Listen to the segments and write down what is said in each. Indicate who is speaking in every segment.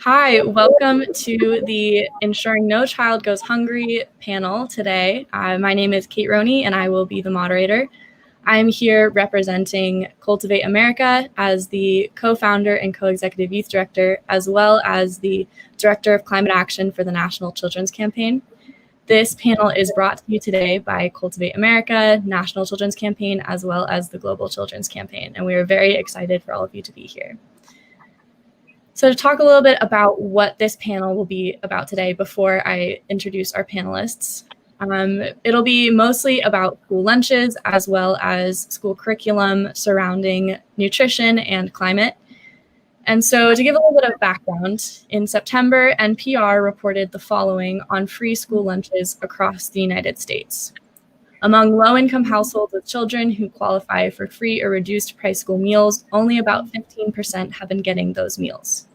Speaker 1: Hi, welcome to the Ensuring No Child Goes Hungry panel today. My name is Kate Roney, and I will be the moderator. I'm here representing Cultivate America as the co-founder and co-executive youth director, as well as the director of climate action for the National Children's Campaign. This panel is brought to you today by Cultivate America, National Children's Campaign, as well as the Global Children's Campaign, and we are very excited for all of you to be here. So to talk a little bit about what this panel will be about today before I introduce our panelists, it'll be mostly about school lunches as well as school curriculum surrounding nutrition and climate. And so to give a little bit of background, in September, NPR reported the following on free school lunches across the United States. Among low-income households with children who qualify for free or reduced price school meals, only about 15% have been getting those meals.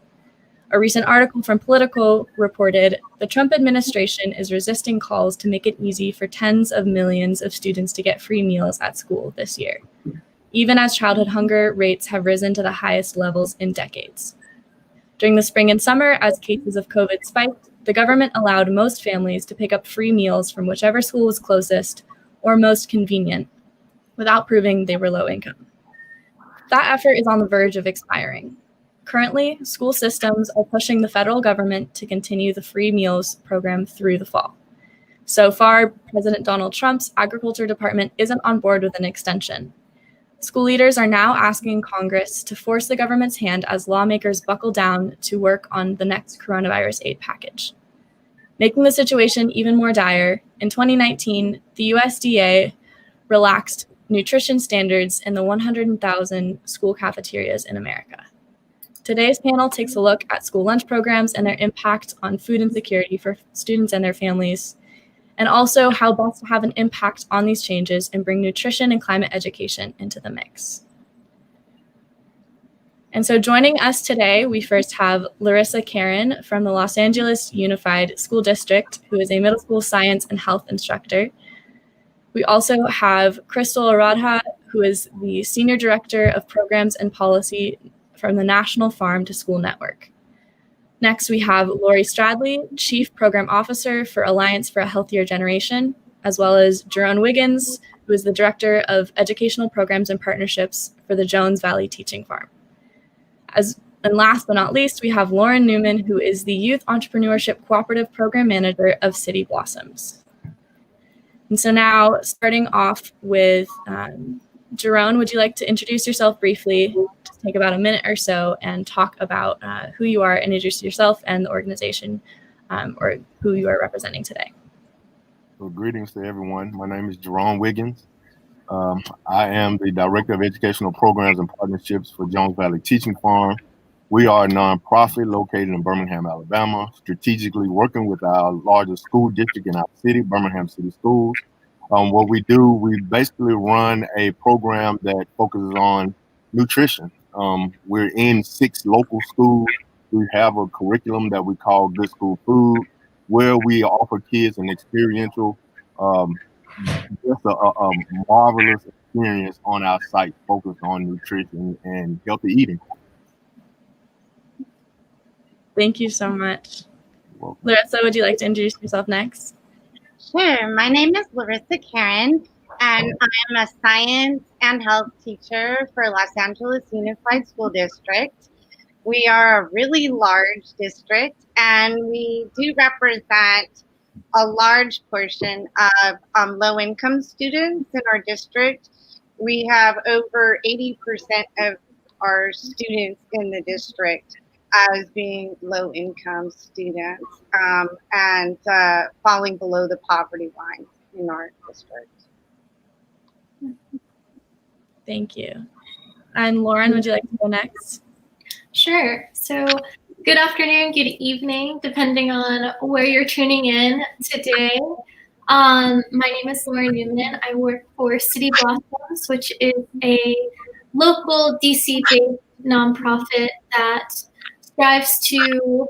Speaker 1: A recent article from Politico reported the Trump administration is resisting calls to make it easy for tens of millions of students to get free meals at school this year, even as childhood hunger rates have risen to the highest levels in decades. During the spring and summer, as cases of COVID spiked, the government allowed most families to pick up free meals from whichever school was closest or most convenient, without proving they were low income. That effort is on the verge of expiring. Currently, school systems are pushing the federal government to continue the free meals program through the fall. So far, President Donald Trump's Agriculture Department isn't on board with an extension. School leaders are now asking Congress to force the government's hand as lawmakers buckle down to work on the next coronavirus aid package. Making the situation even more dire, in 2019, the USDA relaxed nutrition standards in the 100,000 school cafeterias in America. Today's panel takes a look at school lunch programs and their impact on food insecurity for students and their families, and also how best to have an impact on these changes and bring nutrition and climate education into the mix. And so joining us today, we first have Larissa Karen from the Los Angeles Unified School District, who is a middle school science and health instructor. We also have Crystal Aradha, who is the Senior Director of Programs and Policy from the National Farm to School Network. Next, we have Lori Stradley, Chief Program Officer for Alliance for a Healthier Generation, as well as Jerome Wiggins, who is the Director of Educational Programs and Partnerships for the Jones Valley Teaching Farm. And last but not least, we have Lauren Newman, who is the Youth Entrepreneurship Cooperative Program Manager of City Blossoms. And so now, starting off with Jerome, would you like to introduce yourself briefly? Just take about a minute or so and talk about who you are, and introduce yourself and the organization or who you are representing today.
Speaker 2: Well, greetings to everyone. My name is Jerome Wiggins. I am the Director of Educational Programs and Partnerships for Jones Valley Teaching Farm. We are a nonprofit located in Birmingham, Alabama, strategically working with our largest school district in our city, Birmingham City Schools. What we do, we basically run a program that focuses on nutrition. We're in 6 local schools. We have a curriculum that we call Good School Food, where we offer kids an experiential, just a marvelous experience on our site focused on nutrition and healthy eating.
Speaker 1: Thank you so much. Larissa, would you like to introduce yourself next?
Speaker 3: Sure. My name is Larissa Karen, and I'm a science and health teacher for Los Angeles Unified School District. We are a really large district, and we do represent a large portion of low-income students in our district. We have over 80% of our students in the district as being low-income students and falling below the poverty line in our district.
Speaker 1: Thank you. And Lauren, would you like to go next?
Speaker 4: Sure. So good afternoon, good evening, depending on where you're tuning in today. My name is Lauren Newman. I work for City Blossoms, which is a local DC-based nonprofit that strives to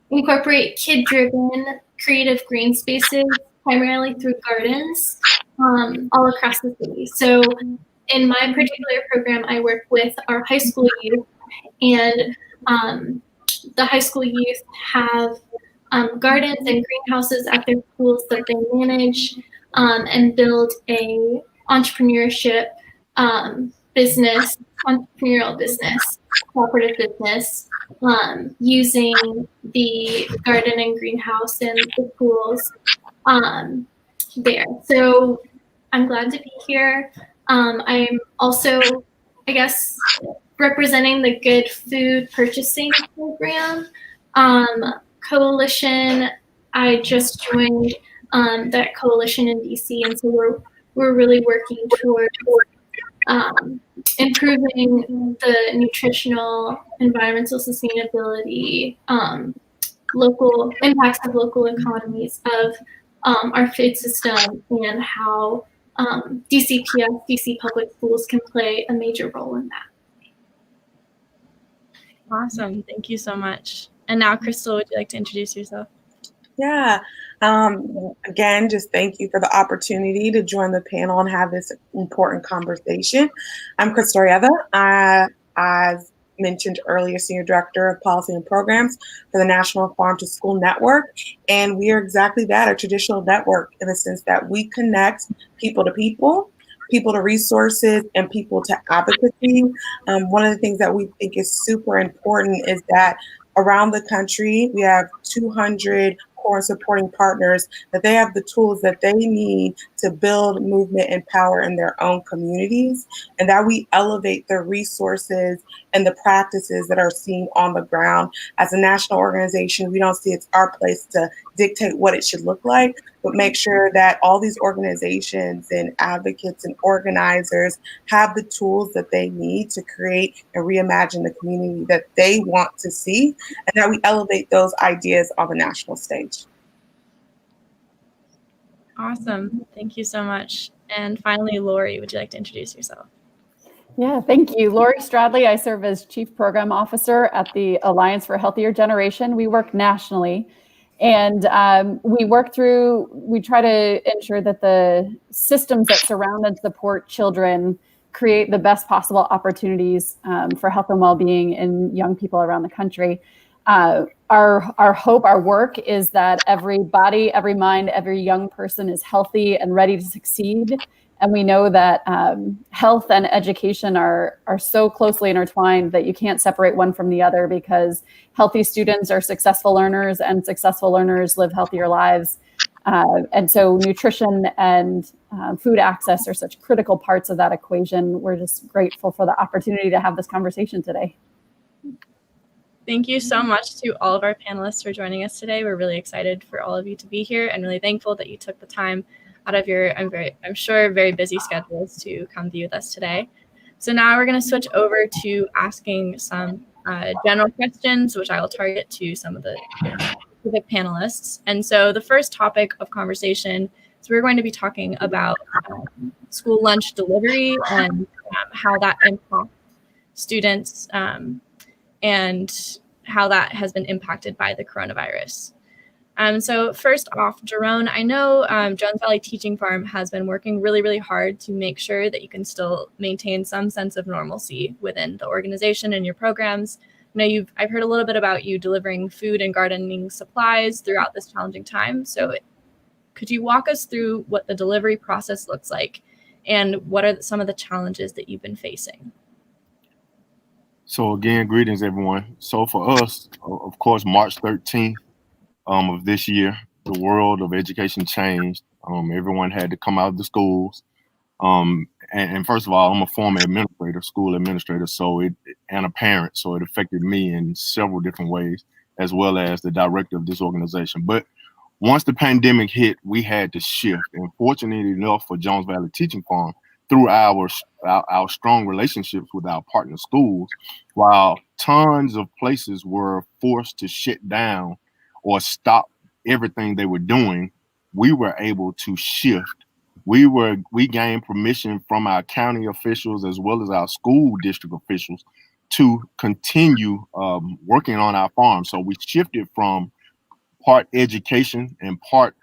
Speaker 4: incorporate kid-driven creative green spaces, primarily through gardens, all across the city. So in my particular program, I work with our high school youth, and the high school youth have gardens and greenhouses at their schools that they manage, and build a entrepreneurship business, entrepreneurial business, cooperative business, using the garden and greenhouse and the schools there. So I'm glad to be here. I'm also, I guess, representing the Good Food Purchasing Program coalition. I just joined that coalition in DC, and so we're really working toward improving the nutritional, environmental sustainability, local impacts of local economies of our food system, and how DCPS, DC Public Schools, can play a major role in that.
Speaker 1: Awesome. Thank you so much. And now, Crystal, would you like to introduce yourself?
Speaker 5: Yeah. Again, just thank you for the opportunity to join the panel and have this important conversation. I'm Crystal Rieva. As mentioned earlier, Senior Director of Policy and Programs for the National Farm to School Network. And we are exactly that, a traditional network, in the sense that we connect people to people, people to resources, and people to advocacy. One of the things that we think is super important is that around the country, we have 200 core supporting partners, that they have the tools that they need to build movement and power in their own communities, and that we elevate the resources and the practices that are seen on the ground. As a national organization, we don't see it's our place to dictate what it should look like, but make sure that all these organizations and advocates and organizers have the tools that they need to create and reimagine the community that they want to see, and that we elevate those ideas on the national stage.
Speaker 1: Awesome. Thank you so much. And finally, Lori, would you like to introduce yourself?
Speaker 6: Yeah, thank you. Lori Stradley. I serve as Chief Program Officer at the Alliance for a Healthier Generation. We work nationally, and we try to ensure that the systems that surround and support children create the best possible opportunities for health and well-being in young people around the country. Our hope, our work is that every body, every mind, every young person is healthy and ready to succeed. And we know that health and education are so closely intertwined that you can't separate one from the other, because healthy students are successful learners, and successful learners live healthier lives. And so nutrition and food access are such critical parts of that equation. We're just grateful for the opportunity to have this conversation today.
Speaker 1: Thank you so much to all of our panelists for joining us today. We're really excited for all of you to be here, and really thankful that you took the time out of your, I'm sure, very busy schedules to come be with us today. So now we're going to switch over to asking some general questions, which I will target to some of the specific panelists. And so the first topic of conversation is we're going to be talking about school lunch delivery and how that impacts students and how that has been impacted by the coronavirus. So first off, Jerome, I know Jones Valley Teaching Farm has been working really, really hard to make sure that you can still maintain some sense of normalcy within the organization and your programs. I know I've heard a little bit about you delivering food and gardening supplies throughout this challenging time. So could you walk us through what the delivery process looks like, and what are some of the challenges that you've been facing?
Speaker 2: So again, greetings, everyone. So for us, of course, March 13th of this year, the world of education changed. Everyone had to come out of the schools. And first of all, I'm a former administrator, school administrator, and a parent. So it affected me in several different ways, as well as the director of this organization. But once the pandemic hit, we had to shift. And fortunately enough for Jones Valley Teaching Farm, through our strong relationships with our partner schools, while tons of places were forced to shut down or stop everything they were doing, we were able to shift. We gained permission from our county officials as well as our school district officials to continue working on our farm. So we shifted from part education and part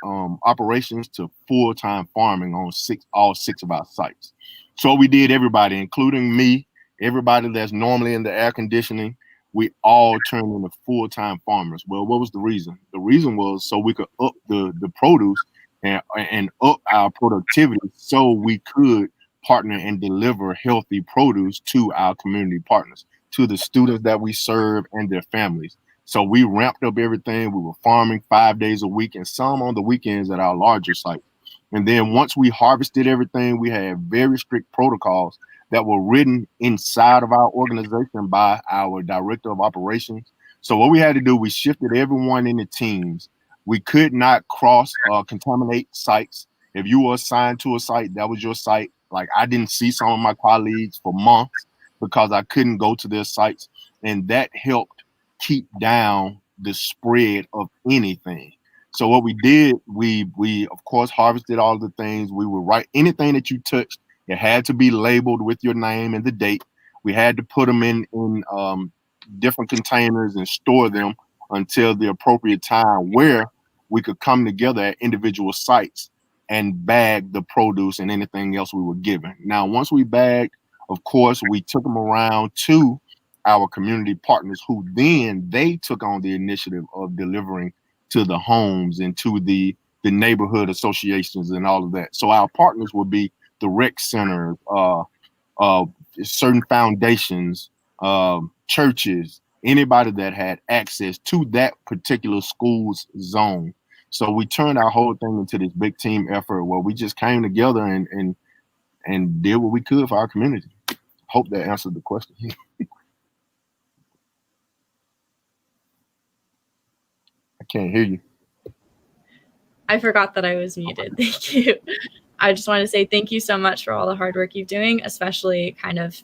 Speaker 2: operations to full-time farming on all six of our sites. So we did, everybody, including me, everybody that's normally in the air conditioning, we all turned into full-time farmers. Well, what was the reason? The reason was so we could up the produce and up our productivity so we could partner and deliver healthy produce to our community partners, to the students that we serve and their families. So we ramped up everything. We were farming 5 days a week and some on the weekends at our larger site. And then once we harvested everything, we had very strict protocols that were written inside of our organization by our director of operations. So what we had to do, we shifted everyone into teams. We could not cross contaminate sites. If you were assigned to a site, that was your site. Like I didn't see some of my colleagues for months because I couldn't go to their sites. And that helped keep down the spread of anything. So what we did, we of course harvested all the things. We would write anything that you touched. It had to be labeled with your name and the date. We had to put them in different containers and store them until the appropriate time where we could come together at individual sites and bag the produce and anything else we were given. Now, once we bagged, of course, we took them around to our community partners who then they took on the initiative of delivering to the homes and to the neighborhood associations and all of that. So our partners would be the rec center, certain foundations, churches, anybody that had access to that particular school's zone. So we turned our whole thing into this big team effort where we just came together and did what we could for our community. Hope that answered the question. I can't hear you.
Speaker 1: I forgot that I was muted. Thank you. I just want to say thank you so much for all the hard work you're doing, especially kind of,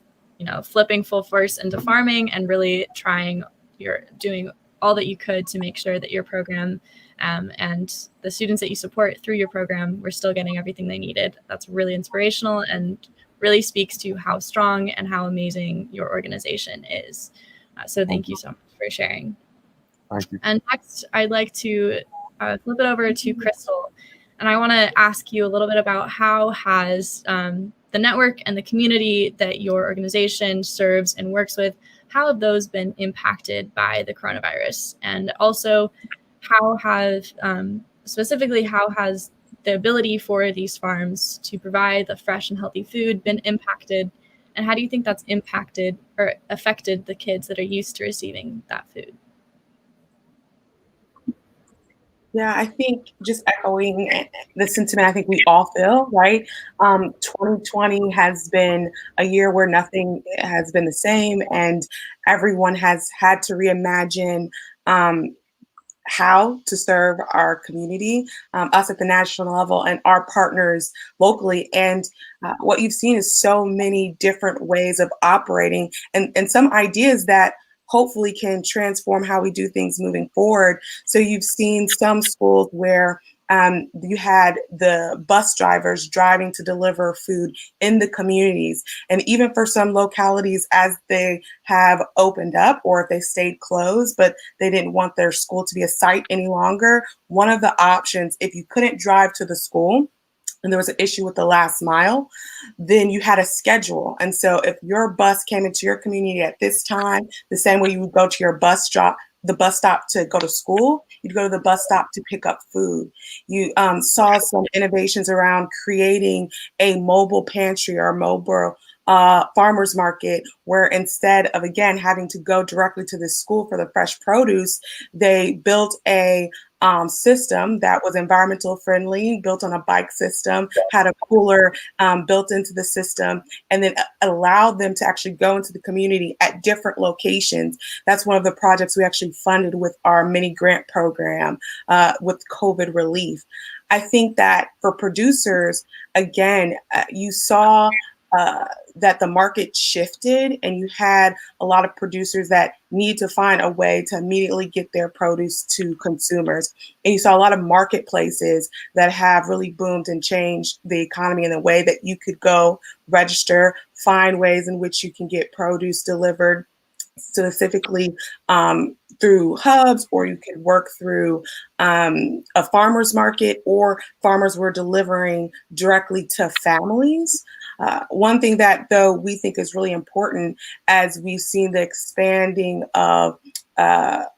Speaker 1: flipping full force into farming and really you're doing all that you could to make sure that your program and the students that you support through your program were still getting everything they needed. That's really inspirational and really speaks to how strong and how amazing your organization is. So thank you so much for sharing.
Speaker 2: Thank you.
Speaker 1: And next, I'd like to flip it over to Crystal. And I want to ask you a little bit about how has the network and the community that your organization serves and works with, how have those been impacted by the coronavirus? And also, how has the ability for these farms to provide the fresh and healthy food been impacted? And how do you think that's impacted or affected the kids that are used to receiving that food?
Speaker 5: Yeah, I think just echoing the sentiment I think we all feel, right? 2020 has been a year where nothing has been the same, and everyone has had to reimagine how to serve our community, us at the national level and our partners locally. And what you've seen is so many different ways of operating and some ideas that hopefully can transform how we do things moving forward. So you've seen some schools where you had the bus drivers driving to deliver food in the communities. And even for some localities, as they have opened up or if they stayed closed, but they didn't want their school to be a site any longer, one of the options, if you couldn't drive to the school, and there was an issue with the last mile, then you had a schedule. And so if your bus came into your community at this time, the same way you would go to your bus stop, the bus stop to go to school, you'd go to the bus stop to pick up food. You saw some innovations around creating a mobile pantry or mobile farmers market, where instead of, again, having to go directly to the school for the fresh produce, they built a system that was environmental friendly, built on a bike system, had a cooler built into the system, and then allowed them to actually go into the community at different locations. That's one of the projects we actually funded with our mini grant program with COVID relief. I think that for producers, again, you saw that the market shifted and you had a lot of producers that need to find a way to immediately get their produce to consumers. And you saw a lot of marketplaces that have really boomed and changed the economy in the way that you could go register, find ways in which you can get produce delivered specifically through hubs, or you could work through a farmer's market, or farmers were delivering directly to families. One thing that, though, we think is really important as we've seen the expanding of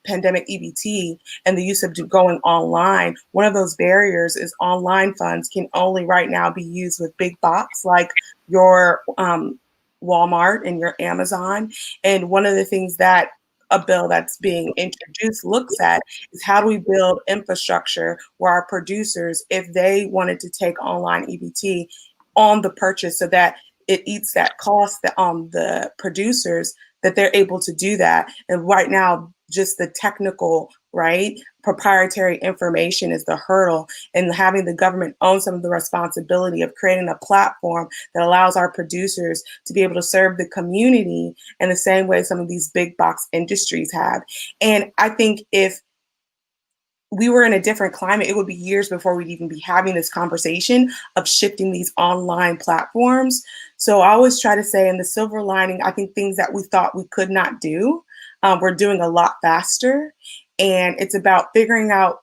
Speaker 5: pandemic EBT and the use of going online, one of those barriers is online funds can only right now be used with big box like your Walmart and your Amazon. And one of the things that a bill that's being introduced looks at is how do we build infrastructure where our producers, if they wanted to take online EBT on the purchase so that it eats that cost that on the producers, that they're able to do that. And right now, just the technical, right, proprietary information is the hurdle, and having the government own some of the responsibility of creating a platform that allows our producers to be able to serve the community in the same way some of these big box industries have. And I think if we were in a different climate, it would be years before we'd even be having this conversation of shifting these online platforms. So I always try to say in the silver lining, I think things that we thought we could not do, we're doing a lot faster. And it's about figuring out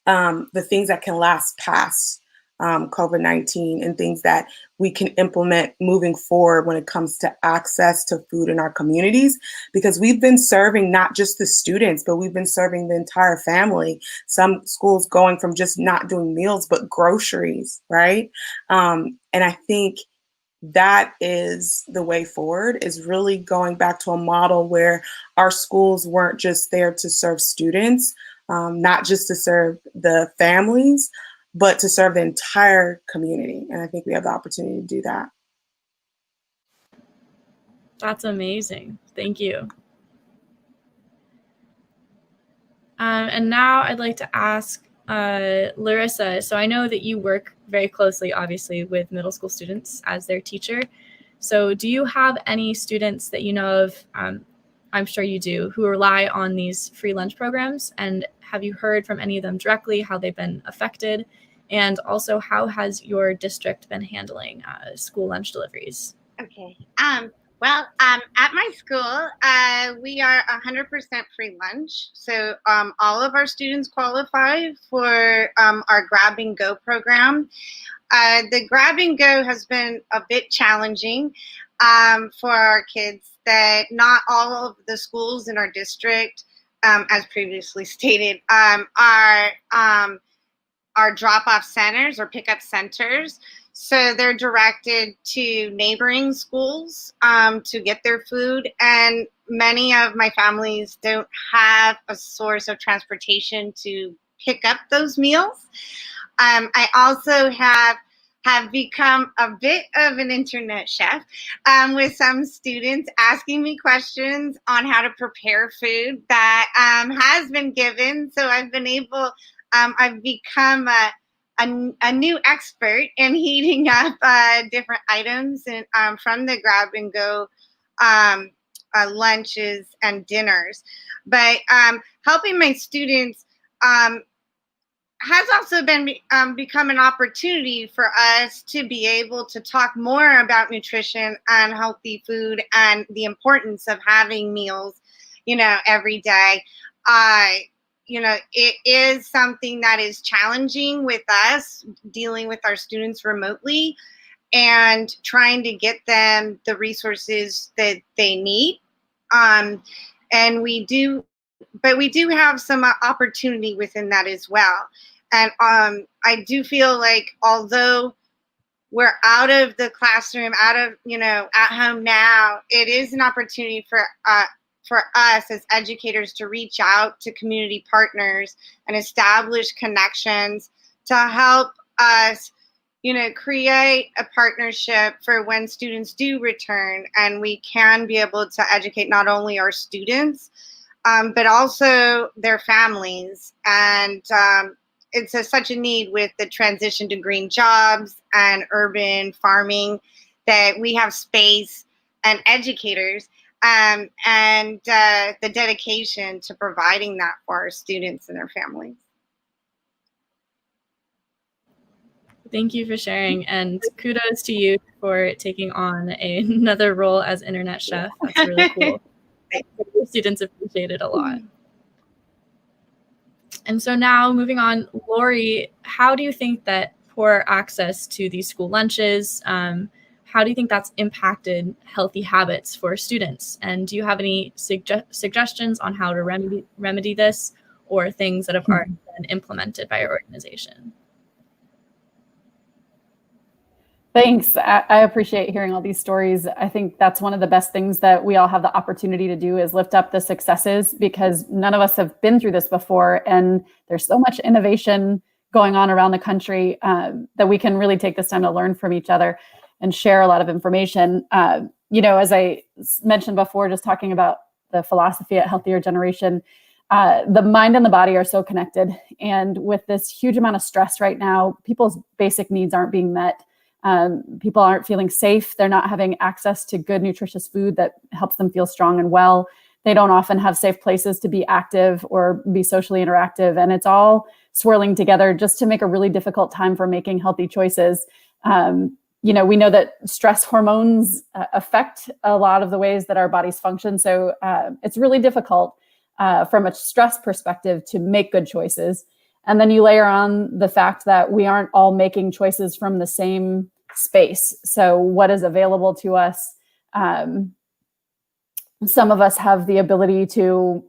Speaker 5: the things that can last past COVID-19 and things that we can implement moving forward when it comes to access to food in our communities, because we've been serving not just the students, but we've been serving the entire family. Some schools going from just not doing meals, but groceries, right? And I think that is the way forward, is really going back to a model where our schools weren't just there to serve students, not just to serve the families, but to serve the entire community. And I think we have the opportunity to do that.
Speaker 1: That's amazing. Thank you. And now I'd like to ask Larissa. So I know that you work very closely, obviously, with middle school students as their teacher. So do you have any students that you know of, I'm sure you do, who rely on these free lunch programs? And have you heard from any of them directly how they've been affected? And also, how has your district been handling school lunch deliveries?
Speaker 3: Okay. Well, at my school, we are 100% free lunch. So all of our students qualify for our Grab and Go program. The Grab and Go has been a bit challenging for our kids, that not all of the schools in our district, as previously stated, are drop-off centers or pickup centers. So they're directed to neighboring schools to get their food. And many of my families don't have a source of transportation to pick up those meals. I also have become a bit of an internet chef, with some students asking me questions on how to prepare food that has been given. So I've become a new expert in heating up different items and from the Grab and Go lunches and dinners. But helping my students has also been become an opportunity for us to be able to talk more about nutrition and healthy food and the importance of having meals, every day. It is something that is challenging with us dealing with our students remotely and trying to get them the resources that they need. And we do have some opportunity within that as well. And I do feel like although we're out of the classroom, out of, at home now, it is an opportunity for us as educators to reach out to community partners and establish connections to help us, create a partnership for when students do return, and we can be able to educate not only our students, but also their families. And it's such a need with the transition to green jobs and urban farming that we have space and educators and the dedication to providing that for our students and their families.
Speaker 1: Thank you for sharing, and kudos to you for taking on another role as internet chef. That's really cool. The students appreciate it a lot. And so now moving on, Lori, how do you think that poor access to these school lunches how do you think that's impacted healthy habits for students? And do you have any suggestions on how to remedy this, or things that have already been implemented by your organization?
Speaker 6: Thanks. I appreciate hearing all these stories. I think that's one of the best things that we all have the opportunity to do is lift up the successes, because none of us have been through this before. And there's so much innovation going on around the country that we can really take this time to learn from each other and share a lot of information. As I mentioned before, just talking about the philosophy at Healthier Generation, the mind and the body are so connected. And with this huge amount of stress right now, people's basic needs aren't being met. People aren't feeling safe. They're not having access to good, nutritious food that helps them feel strong and well. They don't often have safe places to be active or be socially interactive. And it's all swirling together just to make a really difficult time for making healthy choices. We know that stress hormones affect a lot of the ways that our bodies function. So it's really difficult from a stress perspective to make good choices. And then you layer on the fact that we aren't all making choices from the same space. So what is available to us? Some of us have the ability to,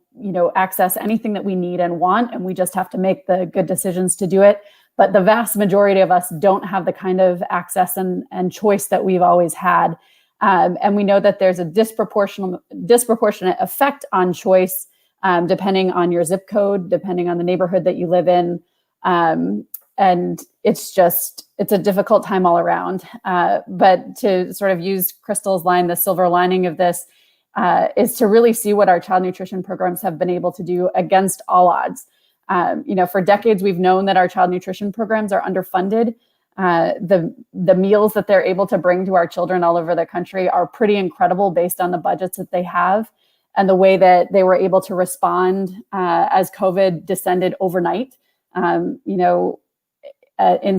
Speaker 6: access anything that we need and want, and we just have to make the good decisions to do it. But the vast majority of us don't have the kind of access and choice that we've always had. And we know that there's a disproportionate effect on choice depending on your zip code, depending on the neighborhood that you live in. And it's a difficult time all around. But to sort of use Crystal's line, the silver lining of this is to really see what our child nutrition programs have been able to do against all odds. For decades, we've known that our child nutrition programs are underfunded. The meals that they're able to bring to our children all over the country are pretty incredible based on the budgets that they have and the way that they were able to respond as COVID descended overnight. In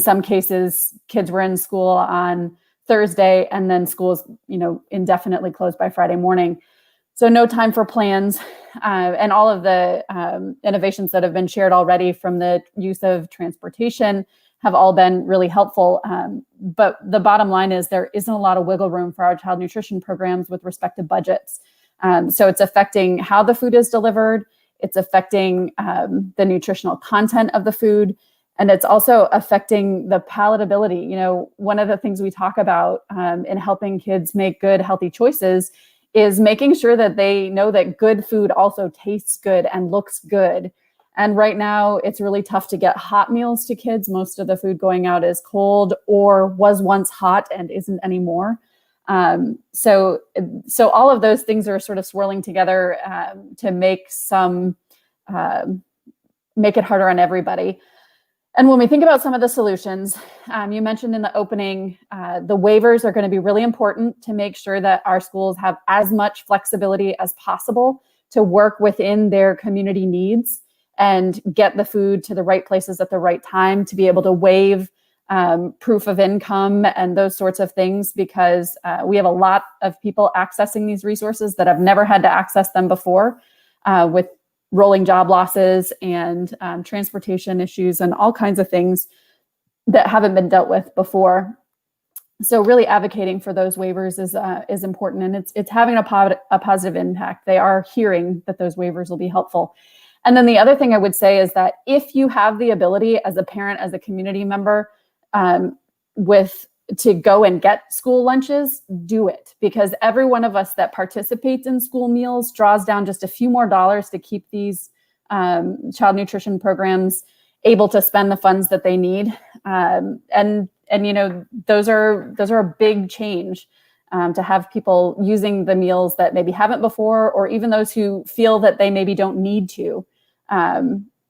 Speaker 6: some cases, kids were in school on Thursday and then schools, indefinitely closed by Friday morning. So no time for plans, and all of the innovations that have been shared already from the use of transportation have all been really helpful. But the bottom line is there isn't a lot of wiggle room for our child nutrition programs with respect to budgets. So it's affecting how the food is delivered. It's affecting the nutritional content of the food. And it's also affecting the palatability. One of the things we talk about in helping kids make good, healthy choices is making sure that they know that good food also tastes good and looks good. And right now, it's really tough to get hot meals to kids. Most of the food going out is cold or was once hot and isn't anymore. So all of those things are sort of swirling together to make it harder on everybody. And when we think about some of the solutions, you mentioned in the opening, the waivers are going to be really important to make sure that our schools have as much flexibility as possible to work within their community needs and get the food to the right places at the right time, to be able to waive proof of income and those sorts of things, because we have a lot of people accessing these resources that have never had to access them before, with rolling job losses and transportation issues and all kinds of things that haven't been dealt with before. So really advocating for those waivers is important, and it's having a positive impact. They are hearing that those waivers will be helpful. And then the other thing I would say is that if you have the ability as a parent, as a community member, to go and get school lunches, do it, because every one of us that participates in school meals draws down just a few more dollars to keep these child nutrition programs able to spend the funds that they need. And those are a big change, to have people using the meals that maybe haven't before, or even those who feel that they maybe don't need to.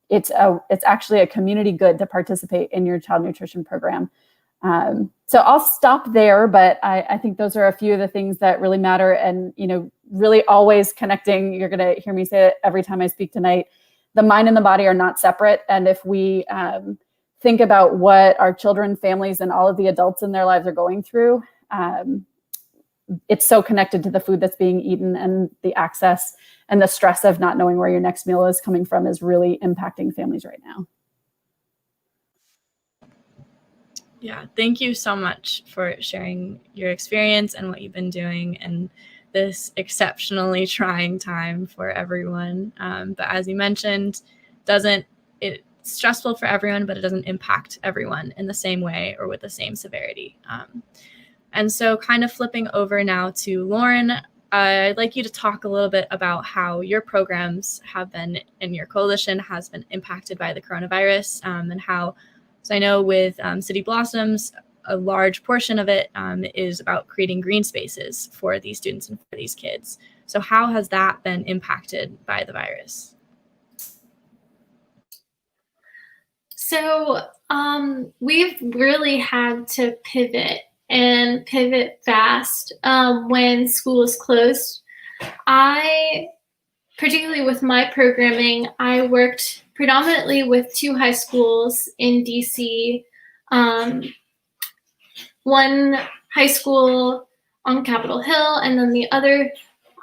Speaker 6: It's actually a community good to participate in your child nutrition program. So I'll stop there, but I think those are a few of the things that really matter. And, really always connecting, you're going to hear me say it every time I speak tonight, the mind and the body are not separate. And if we think about what our children, families, and all of the adults in their lives are going through, it's so connected to the food that's being eaten, and the access and the stress of not knowing where your next meal is coming from is really impacting families right now.
Speaker 1: Yeah, thank you so much for sharing your experience and what you've been doing in this exceptionally trying time for everyone. But as you mentioned, it's stressful for everyone, but it doesn't impact everyone in the same way or with the same severity. And so kind of flipping over now to Lauren, I'd like you to talk a little bit about how your programs have been and your coalition has been impacted by the coronavirus, and how, so I know with City Blossoms, a large portion of it is about creating green spaces for these students and for these kids. So how has that been impacted by the virus?
Speaker 4: So we've really had to pivot and pivot fast when school is closed. Particularly with my programming, I worked predominantly with 2 high schools in DC. One high school on Capitol Hill, and then the other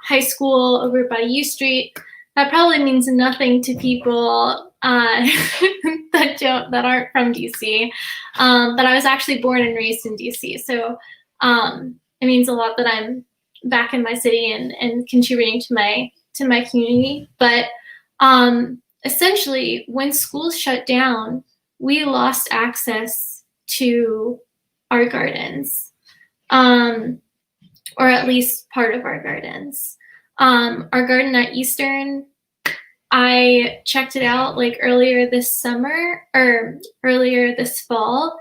Speaker 4: high school over by U Street. That probably means nothing to people that aren't from DC. But I was actually born and raised in DC, so it means a lot that I'm back in my city and contributing to my community. But essentially, when schools shut down, we lost access to our gardens, or at least part of our gardens. Our garden at Eastern, I checked it out like earlier this summer or earlier this fall,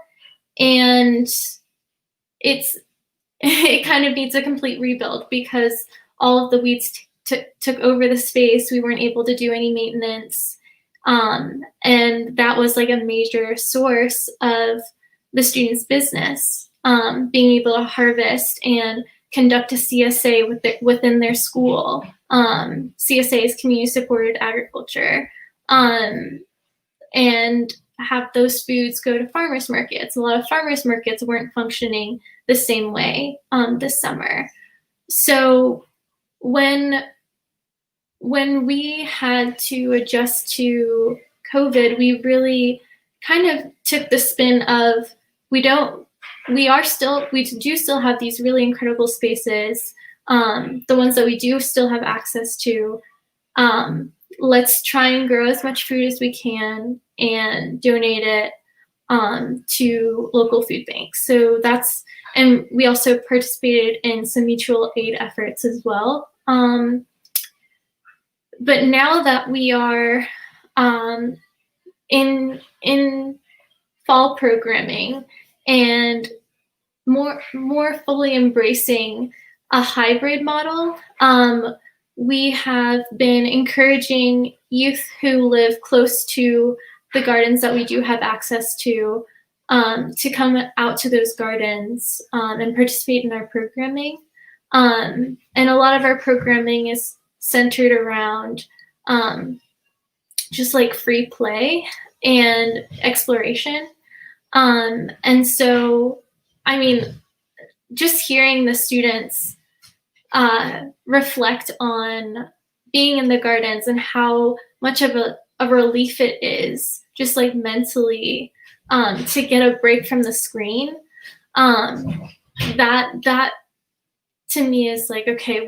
Speaker 4: and it kind of needs a complete rebuild because all of the weeds took over the space. We weren't able to do any maintenance, and that was like a major source of the students' business, being able to harvest and conduct a CSA within their school. CSA is community supported agriculture, and have those foods go to farmers markets. A lot of farmers markets weren't functioning the same way this summer. So when we had to adjust to COVID, we really kind of took the spin of we do still have these really incredible spaces, the ones that we do still have access to. Let's try and grow as much food as we can and donate it to local food banks. So and we also participated in some mutual aid efforts as well. But now that we are in fall programming and more fully embracing a hybrid model, we have been encouraging youth who live close to the gardens that we do have access to come out to those gardens and participate in our programming. And a lot of our programming is centered around just like free play and exploration. And so, I mean, just hearing the students reflect on being in the gardens and how much of a relief it is, just like mentally, to get a break from the screen, that to me is like, okay,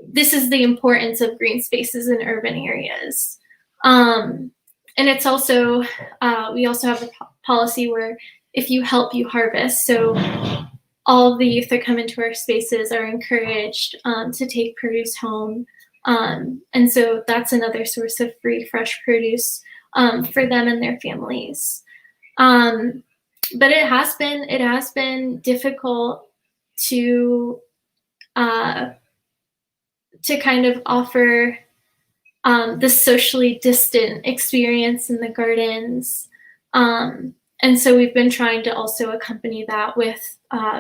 Speaker 4: this is the importance of green spaces in urban areas. And it's also, we also have a policy where if you help, you harvest. So all of the youth that come into our spaces are encouraged to take produce home. And so that's another source of free, fresh produce for them and their families. But it has been difficult to kind of offer the socially distant experience in the gardens. And so we've been trying to also accompany that with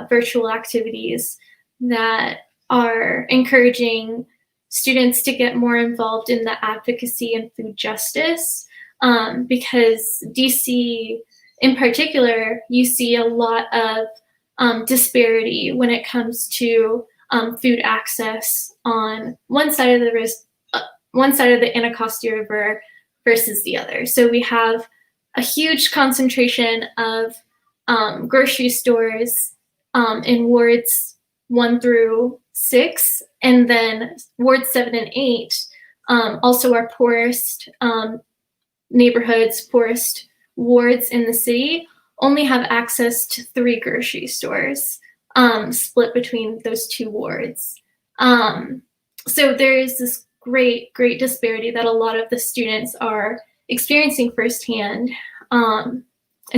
Speaker 4: virtual activities that are encouraging students to get more involved in the advocacy and food justice, because DC in particular, you see a lot of disparity when it comes to food access on one side of the Anacostia River versus the other. So we have a huge concentration of grocery stores in wards 1 through 6, and then wards 7 and 8, also our poorest neighborhoods, poorest wards in the city, only have access to 3 grocery stores split between those 2 wards. So there is this great disparity that a lot of the students are experiencing firsthand. And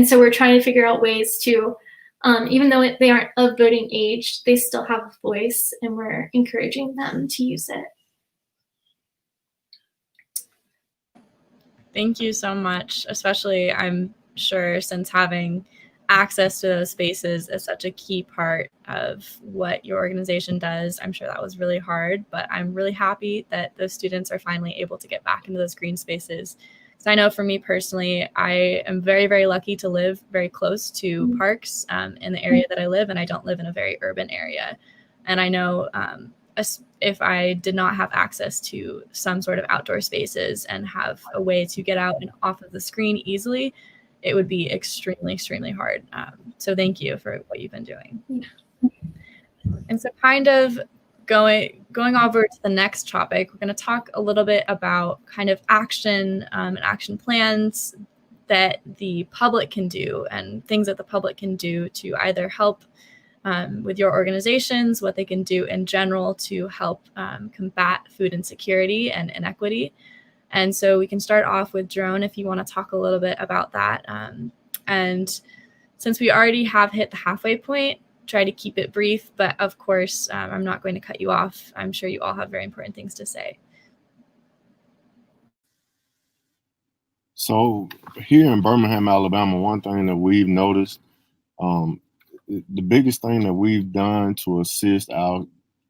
Speaker 4: so we're trying to figure out ways to, even though they aren't of voting age, they still have a voice, and we're encouraging them to use it.
Speaker 1: Thank you so much, especially I'm sure since having access to those spaces is such a key part of what your organization does. I'm sure that was really hard, but I'm really happy that those students are finally able to get back into those green spaces. So I know for me personally, I am very, very lucky to live very close to parks in the area that I live, and I don't live in a very urban area. And I know if I did not have access to some sort of outdoor spaces and have a way to get out and off of the screen easily, it would be extremely, extremely hard. So thank you for what you've been doing. And so kind of going over to the next topic, we're going to talk a little bit about kind of action and action plans that the public can do and things that the public can do to either help with your organizations, what they can do in general to help combat food insecurity and inequity. And so we can start off with Jerome, if you want to talk a little bit about that. And since we already have hit the halfway point, try to keep it brief, but of course, I'm not going to cut you off. I'm sure you all have very important things to say.
Speaker 2: So here in Birmingham, Alabama, one thing that we've noticed, the biggest thing that we've done to assist our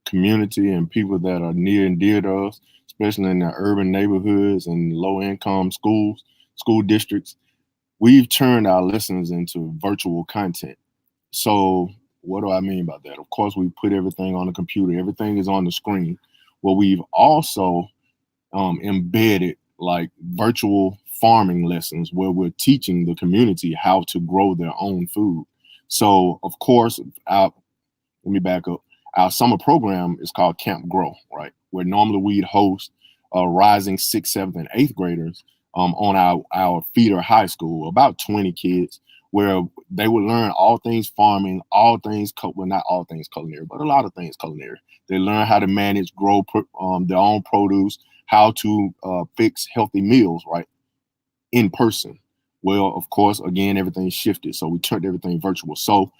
Speaker 2: community and people that are near and dear to us, especially in the urban neighborhoods and low-income school districts, we've turned our lessons into virtual content. So what do I mean by that? Of course, we put everything on the computer. Everything is on the screen. Well, we've also embedded like virtual farming lessons where we're teaching the community how to grow their own food. So, of course, let me back up. Our summer program is called Camp Grow, right? Where normally we'd host rising 6th, 7th, and 8th graders on our feeder high school, about 20 kids, where they would learn all things farming, all things, well, not all things culinary, but a lot of things culinary. They learn how to manage, grow their own produce, how to fix healthy meals, right, in person. Well, of course, again, everything shifted. So we turned everything virtual. So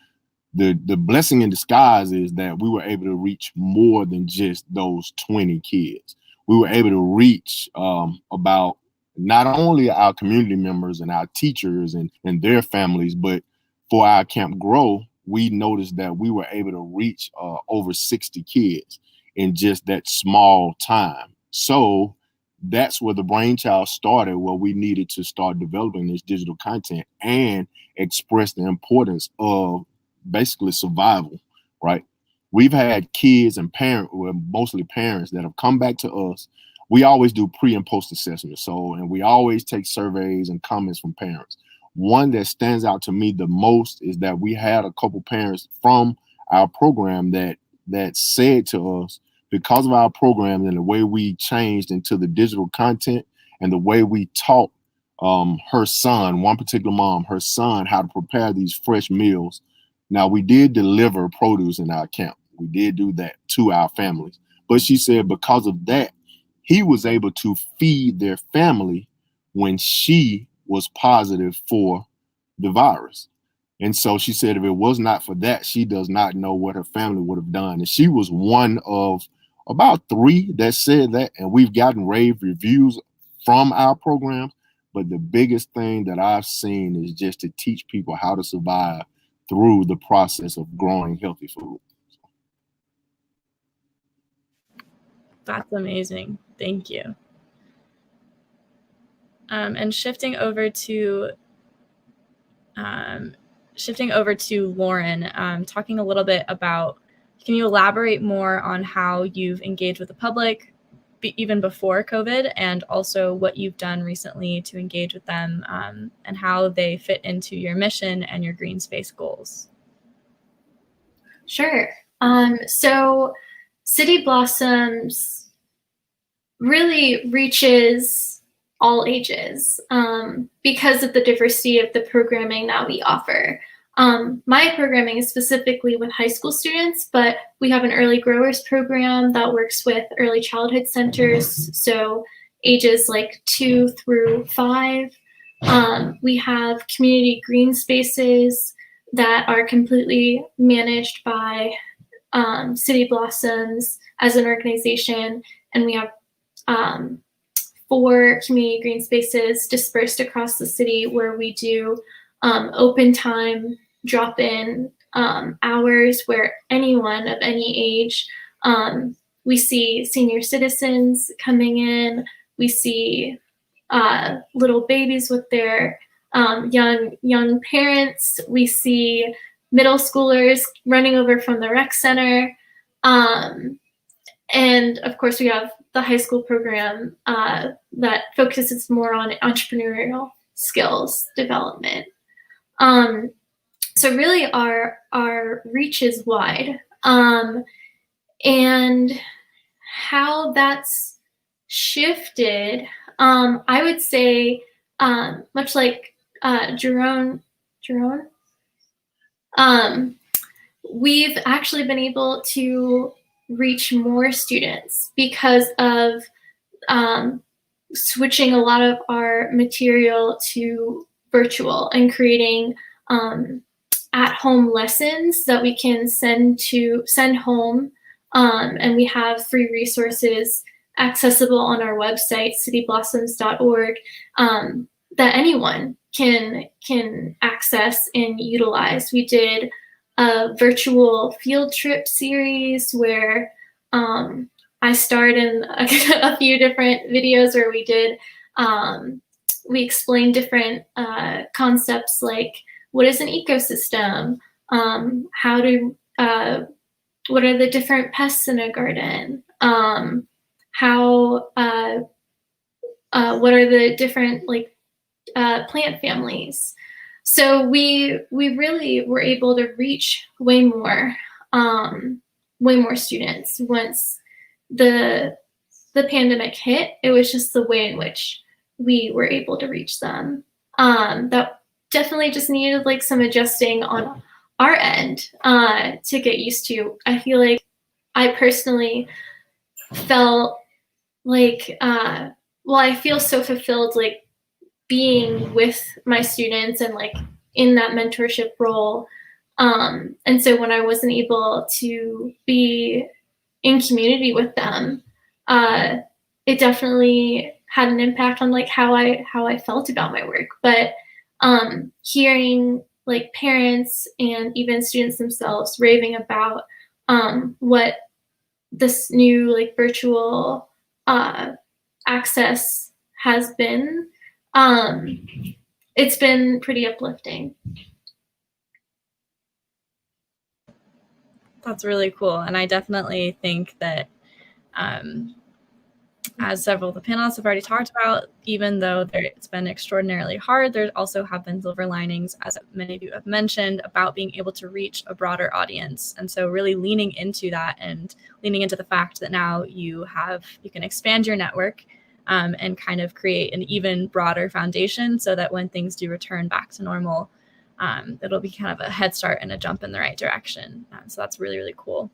Speaker 2: the blessing in disguise is that we were able to reach more than just those 20 kids. We were able to reach about not only our community members and our teachers and their families, but for our Camp Grow, we noticed that we were able to reach over 60 kids in just that small time. So that's where the brainchild started, where we needed to start developing this digital content and express the importance of basically survival, right? We've had kids and parents, well, mostly parents, that have come back to us. We always do pre and post assessment. And we always take surveys and comments from parents. One that stands out to me the most is that we had a couple parents from our program that said to us, because of our program and the way we changed into the digital content and the way we taught her son, one particular mom, her son, how to prepare these fresh meals. Now, we did deliver produce in our camp. We did do that to our families. But she said because of that, he was able to feed their family when she was positive for the virus. And so she said if it was not for that, she does not know what her family would have done. And she was one of about 3 that said that, and we've gotten rave reviews from our programs. But the biggest thing that I've seen is just to teach people how to survive through the process of growing healthy food.
Speaker 1: That's amazing. Thank you. And shifting over to Lauren, talking a little bit about, can you elaborate more on how you've engaged with the public, even before COVID, and also what you've done recently to engage with them, and how they fit into your mission and your green space goals.
Speaker 4: Sure. So City Blossoms really reaches all ages because of the diversity of the programming that we offer. My programming is specifically with high school students, but we have an early growers program that works with early childhood centers, so ages like 2 through 5. We have community green spaces that are completely managed by City Blossoms as an organization, and we have 4 community green spaces dispersed across the city where we do open time drop-in hours where anyone of any age, we see senior citizens coming in, we see little babies with their young parents, we see middle schoolers running over from the rec center, and of course we have the high school program that focuses more on entrepreneurial skills development. So really our reach is wide. And how that's shifted, I would say, much like Jerome, we've actually been able to reach more students because of switching a lot of our material to virtual and creating at-home lessons that we can send home, and we have free resources accessible on our website, cityblossoms.org, that anyone can access and utilize. We did a virtual field trip series where I starred in a few different videos where we explained different concepts like what is an ecosystem, what are the different pests in a garden, what are the different plant families. So we really were able to reach way more students once the pandemic hit. It was just the way in which we were able to reach them. That definitely just needed some adjusting on our end to get used to. I feel like I personally felt I feel so fulfilled being with my students and in that mentorship role. And so when I wasn't able to be in community with them, it definitely had an impact on how I felt about my work. But hearing parents and even students themselves raving about what this new virtual access has been, it's been pretty uplifting.
Speaker 1: That's really cool. And I definitely think that as several of the panelists have already talked about, even though it's been extraordinarily hard, there also have been silver linings, as many of you have mentioned, about being able to reach a broader audience. And so really leaning into that and leaning into the fact that now you can expand your network and kind of create an even broader foundation so that when things do return back to normal, it'll be kind of a head start and a jump in the right direction. So that's really, really cool.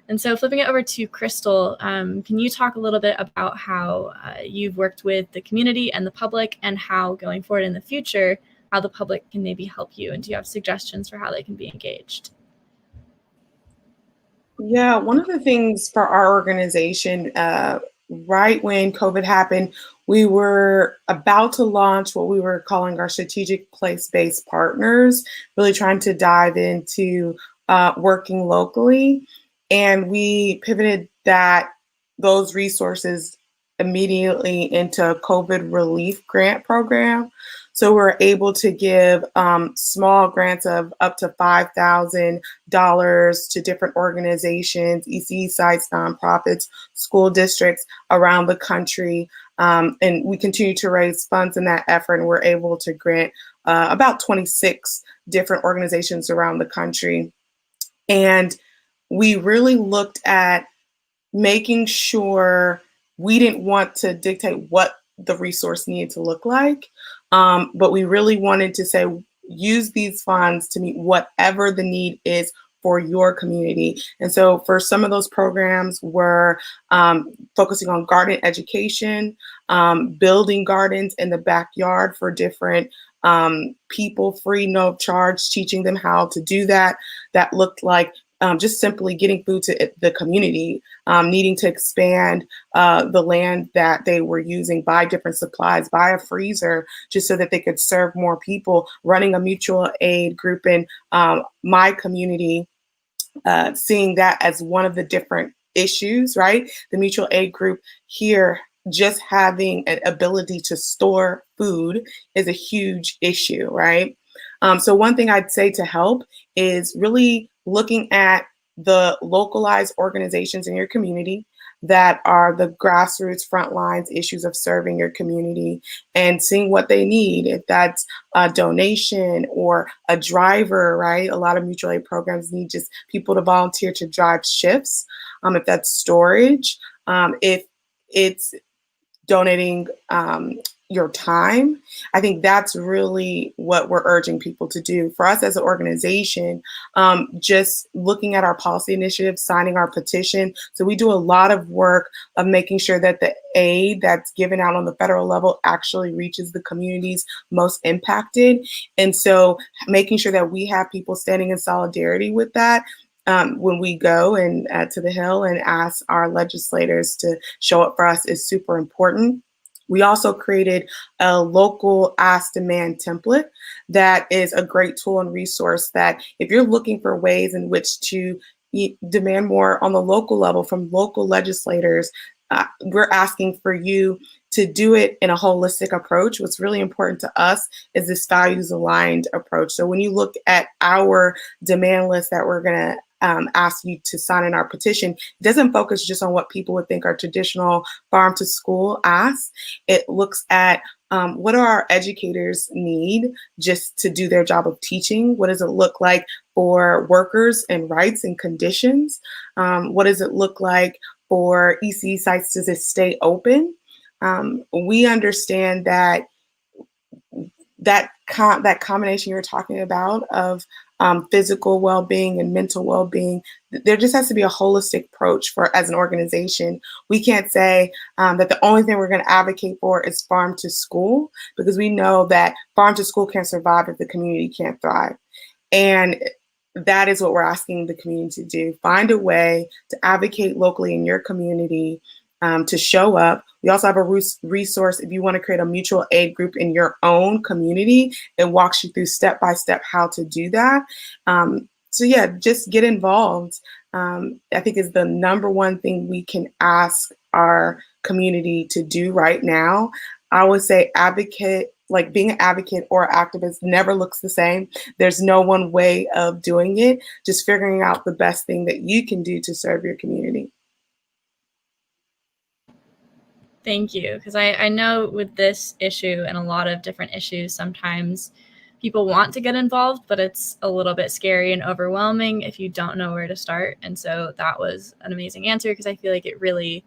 Speaker 1: And so flipping it over to Crystal, can you talk a little bit about how you've worked with the community and the public, and how going forward in the future, how the public can maybe help you? And do you have suggestions for how they can be engaged?
Speaker 5: Yeah, one of the things for our organization, right when COVID happened, we were about to launch what we were calling our strategic place-based partners, really trying to dive into working locally. And we pivoted those resources immediately into a COVID relief grant program. So we're able to give small grants of up to $5,000 to different organizations, ECE sites, nonprofits, school districts around the country. And we continue to raise funds in that effort, and we're able to grant about 26 different organizations around the country. And we really looked at making sure we didn't want to dictate what the resource needed to look like, but we really wanted to say, use these funds to meet whatever the need is for your community. And so for some of those programs, we're focusing on garden education, building gardens in the backyard for different people, free, no charge, teaching them how to do that. That looked like just simply getting food to the community, needing to expand the land that they were using, buy different supplies, buy a freezer, just so that they could serve more people, running a mutual aid group in my community, seeing that as one of the different issues, right? The mutual aid group here, just having an ability to store food is a huge issue, right? So one thing I'd say to help is really looking at the localized organizations in your community that are the grassroots front lines issues of serving your community and seeing what they need. If that's a donation or a driver, right? A lot of mutual aid programs need just people to volunteer to drive shifts. If that's storage, if it's donating your time, I think that's really what we're urging people to do. For us as an organization, just looking at our policy initiatives, signing our petition. So we do a lot of work of making sure that the aid that's given out on the federal level actually reaches the communities most impacted. And so making sure that we have people standing in solidarity with that. When we go and to the Hill and ask our legislators to show up for us is super important. We also created a local ask demand template that is a great tool and resource that if you're looking for ways in which to demand more on the local level from local legislators, we're asking for you to do it in a holistic approach. What's really important to us is this values aligned approach. So when you look at our demand list that we're going to ask you to sign in our petition, it doesn't focus just on what people would think are traditional farm to school asks. It looks at what do our educators need just to do their job of teaching? What does it look like for workers and rights and conditions? What does it look like for ECE sites to just stay open? We understand that that combination you're talking about of physical well-being and mental well-being, there just has to be a holistic approach for as an organization. We can't say that the only thing we're going to advocate for is farm to school, because we know that farm to school can't survive if the community can't thrive. And that is what we're asking the community to do. Find a way to advocate locally in your community, to show up. We also have a resource if you want to create a mutual aid group in your own community. It walks you through step by step how to do that. So yeah, just get involved. I think is the number one thing we can ask our community to do right now. I would say advocate, like being an advocate or activist never looks the same. There's no one way of doing it. Just figuring out the best thing that you can do to serve your community.
Speaker 1: Thank you. Because I know with this issue and a lot of different issues, sometimes people want to get involved, but it's a little bit scary and overwhelming if you don't know where to start. And so that was an amazing answer, because I feel like it really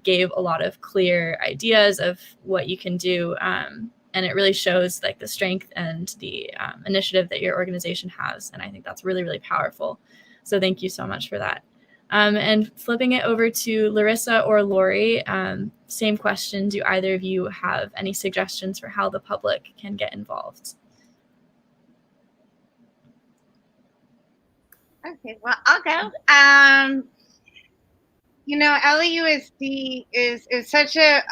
Speaker 1: gave a lot of clear ideas of what you can do. And it really shows like the strength and the initiative that your organization has. And I think that's really, really powerful. So thank you so much for that. And flipping it over to Larissa or Lori, same question. Do either of you have any suggestions for how the public can get involved?
Speaker 3: Okay, well, I'll go. LAUSD is such a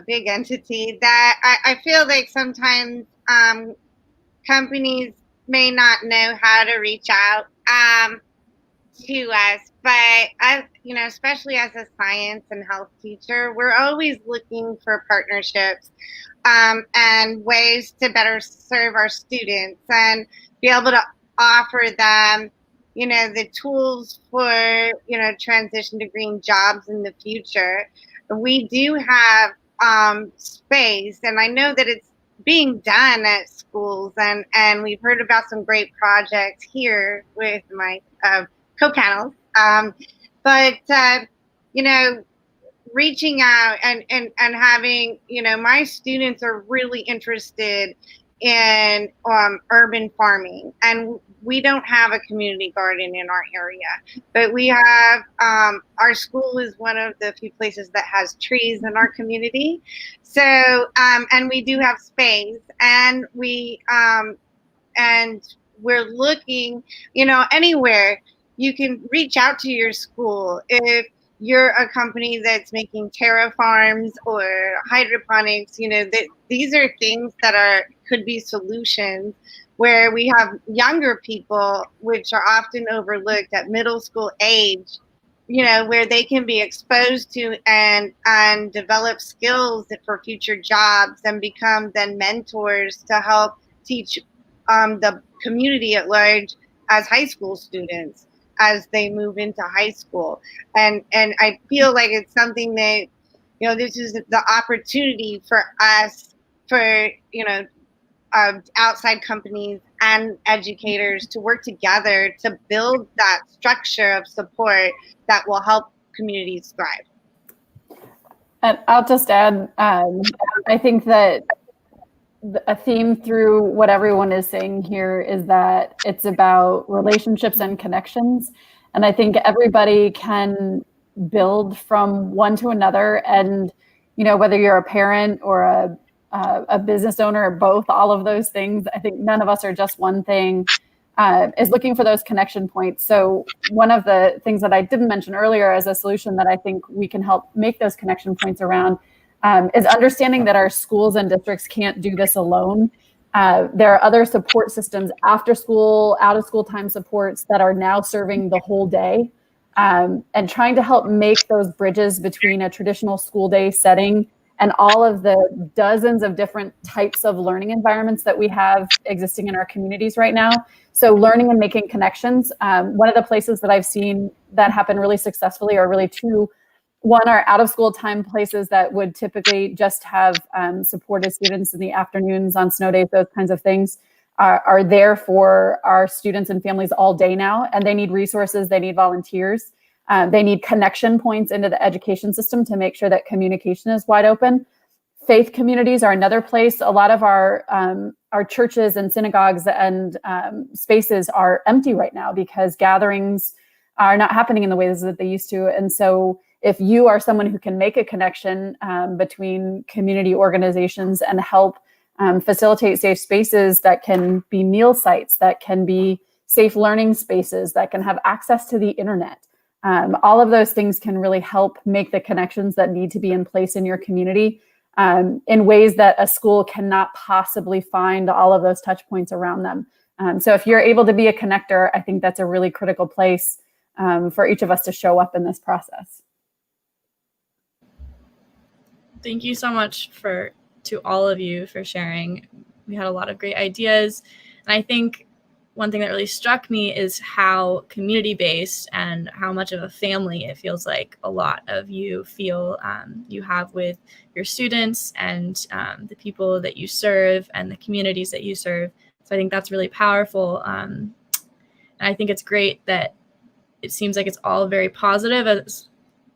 Speaker 3: big entity that I feel like sometimes companies may not know how to reach out to us. but as you know, especially as a science and health teacher, we're always looking for partnerships and ways to better serve our students and be able to offer them, the tools for, transition to green jobs in the future. We do have space, and I know that it's being done at schools, and we've heard about some great projects here with my co-panels. But reaching out and having, my students are really interested in urban farming, and we don't have a community garden in our area, but we have our school is one of the few places that has trees in our community. So and we do have space, and we're looking, anywhere you can reach out to your school. If you're a company that's making terraforms or hydroponics, that these are things that could be solutions where we have younger people, which are often overlooked at middle school age, where they can be exposed to and develop skills for future jobs and become then mentors to help teach the community at large as high school students as they move into high school. And I feel like it's something that, this is the opportunity for us, for, outside companies and educators to work together to build that structure of support that will help communities thrive.
Speaker 6: And I'll just add, I think that a theme through what everyone is saying here is that it's about relationships and connections. And I think everybody can build from one to another. And, whether you're a parent or a business owner or both, all of those things, I think none of us are just one thing, is looking for those connection points. So one of the things that I didn't mention earlier as a solution that I think we can help make those connection points around is understanding that our schools and districts can't do this alone. There are other support systems, after school, out of school time supports that are now serving the whole day, and trying to help make those bridges between a traditional school day setting and all of the dozens of different types of learning environments that we have existing in our communities right now. So learning and making connections. One of the places that I've seen that happen really successfully are really two. One are out of school time places that would typically just have supported students in the afternoons on snow days, those kinds of things are there for our students and families all day now. And they need resources, they need volunteers, they need connection points into the education system to make sure that communication is wide open. Faith communities are another place. A lot of our churches and synagogues and spaces are empty right now because gatherings are not happening in the ways that they used to. And so if you are someone who can make a connection between community organizations and help facilitate safe spaces that can be meal sites, that can be safe learning spaces, that can have access to the internet, all of those things can really help make the connections that need to be in place in your community in ways that a school cannot possibly find all of those touch points around them. So if you're able to be a connector, I think that's a really critical place for each of us to show up in this process.
Speaker 1: Thank you so much to all of you for sharing. We had a lot of great ideas. And I think one thing that really struck me is how community-based and how much of a family it feels like a lot of you feel you have with your students and the people that you serve and the communities that you serve. So I think that's really powerful. And I think it's great that it seems like it's all very positive,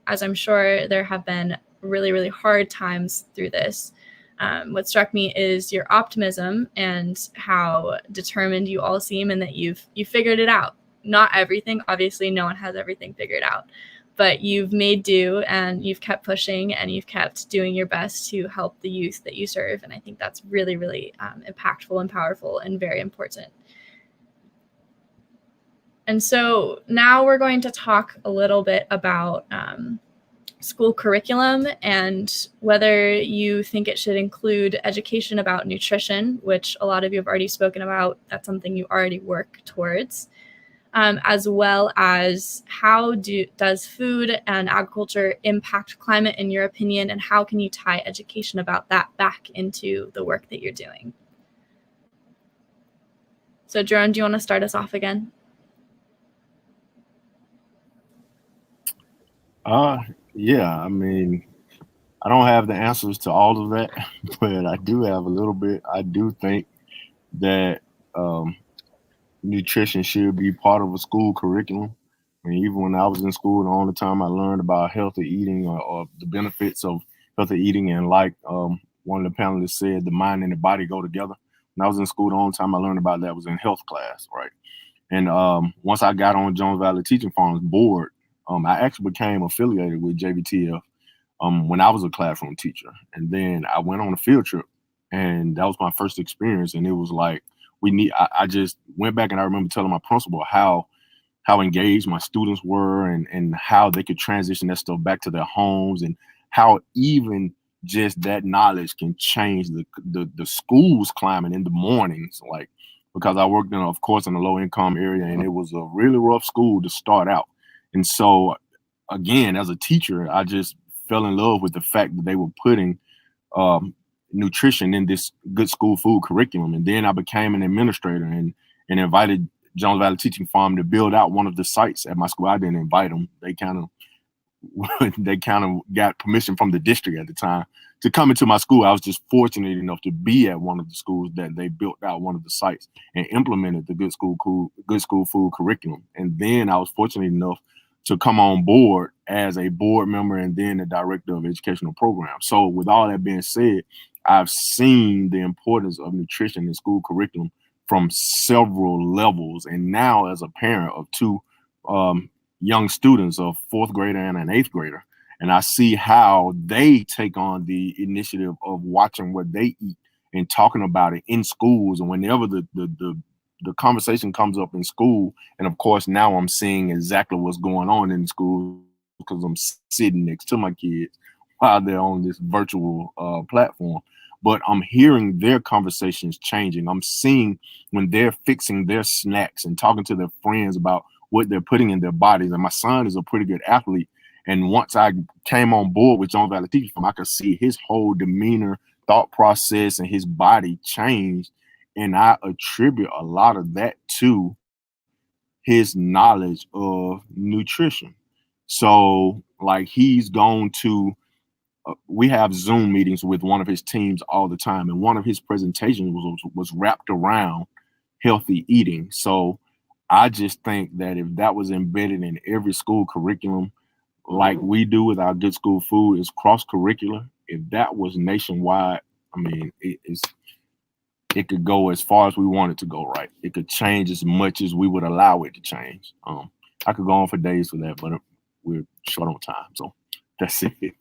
Speaker 1: as I'm sure there have been really, really hard times through this. What struck me is your optimism and how determined you all seem, and that you figured it out. Not everything, obviously, no one has everything figured out, but you've made do and you've kept pushing and you've kept doing your best to help the youth that you serve. And I think that's really, really impactful and powerful and very important. And so now we're going to talk a little bit about school curriculum and whether you think it should include education about nutrition, which a lot of you have already spoken about. That's something you already work towards. as well as how does food and agriculture impact climate in your opinion, and how can you tie education about that back into the work that you're doing? So Jerome, do you want to start us off again?
Speaker 2: Yeah, I mean, I don't have the answers to all of that, but I do have a little bit. I do think that nutrition should be part of a school curriculum. I mean, even when I was in school, the only time I learned about healthy eating or the benefits of healthy eating, and like one of the panelists said, the mind and the body go together. When I was in school, the only time I learned about that was in health class, right? And once I got on Jones Valley Teaching Farms board, I actually became affiliated with JVTF when I was a classroom teacher. And then I went on a field trip, and that was my first experience. And it was like, I just went back, and I remember telling my principal how engaged my students were, and how they could transition that stuff back to their homes, and how even just that knowledge can change the school's climate in the mornings. Like, because I worked in, of course, in a low income area, and it was a really rough school to start out. And so again, as a teacher, I just fell in love with the fact that they were putting nutrition in this good school food curriculum. And then I became an administrator and invited Jones Valley Teaching Farm to build out one of the sites at my school. I didn't invite them. They kind of got permission from the district at the time to come into my school. I was just fortunate enough to be at one of the schools that they built out one of the sites and implemented the good school food curriculum. And then I was fortunate enough to come on board as a board member and then the director of educational programs. So with all that being said, I've seen the importance of nutrition in school curriculum from several levels. And now as a parent of two young students, a fourth grader and an eighth grader, and I see how they take on the initiative of watching what they eat and talking about it in schools. And whenever the conversation comes up in school, and of course now I'm seeing exactly what's going on in school because I'm sitting next to my kids while they're on this virtual platform. But I'm hearing their conversations changing. I'm seeing when they're fixing their snacks and talking to their friends about what they're putting in their bodies. And my son is a pretty good athlete. And once I came on board with Jones Valley Teaching Farm, I could see his whole demeanor, thought process, and his body changed. And I attribute a lot of that to his knowledge of nutrition. So like he's gone to, we have Zoom meetings with one of his teams all the time. And one of his presentations was wrapped around healthy eating. So I just think that if that was embedded in every school curriculum, like we do with our good school food, is cross-curricular. If that was nationwide, I mean, it could go as far as we want it to go, right? It could change as much as we would allow it to change. I could go on for days for that, but we're short on time. So that's it.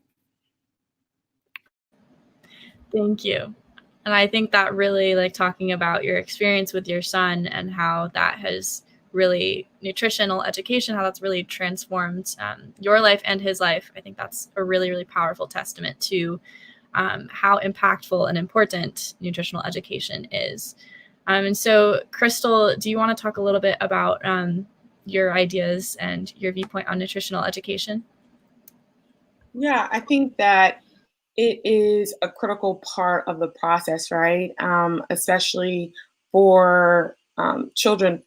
Speaker 1: Thank you. And I think that really, like, talking about your experience with your son and how that has really, nutritional education, how that's really transformed your life and his life. I think that's a really, really powerful testament to how impactful and important nutritional education is. And so, Crystal, do you want to talk a little bit about your ideas and your viewpoint on nutritional education?
Speaker 5: Yeah, I think that it is a critical part of the process, right? Especially for children.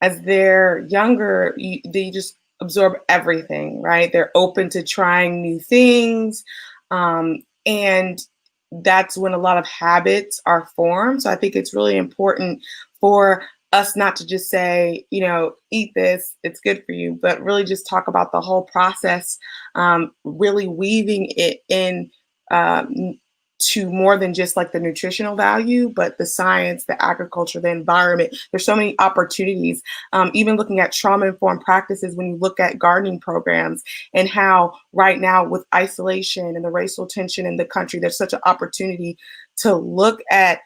Speaker 5: As they're younger, they just absorb everything, right? They're open to trying new things. And that's when a lot of habits are formed. So I think it's really important for us not to just say, eat this, it's good for you, but really just talk about the whole process, really weaving it in to more than just like the nutritional value, but the science, the agriculture, the environment. There's so many opportunities, even looking at trauma-informed practices when you look at gardening programs and how right now with isolation and the racial tension in the country, there's such an opportunity to look at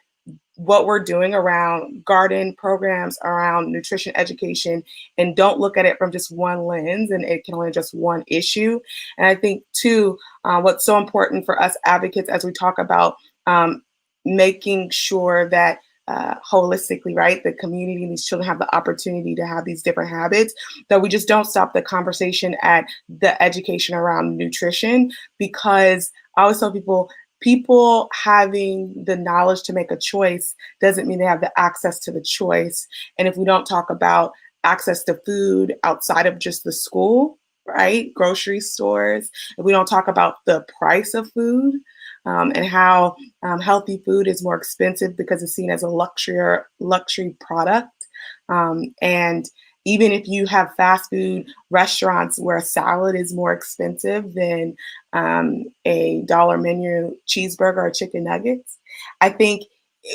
Speaker 5: what we're doing around garden programs, around nutrition education, and don't look at it from just one lens and it can only address one issue. And I think too, what's so important for us advocates as we talk about making sure that holistically, right? The community and these children have the opportunity to have these different habits, that we just don't stop the conversation at the education around nutrition, because I always tell people having the knowledge to make a choice doesn't mean they have the access to the choice. And if we don't talk about access to food outside of just the school, right? Grocery stores, if we don't talk about the price of food, and how healthy food is more expensive because it's seen as a luxury product. And even if you have fast food restaurants where a salad is more expensive than a dollar menu cheeseburger or chicken nuggets, I think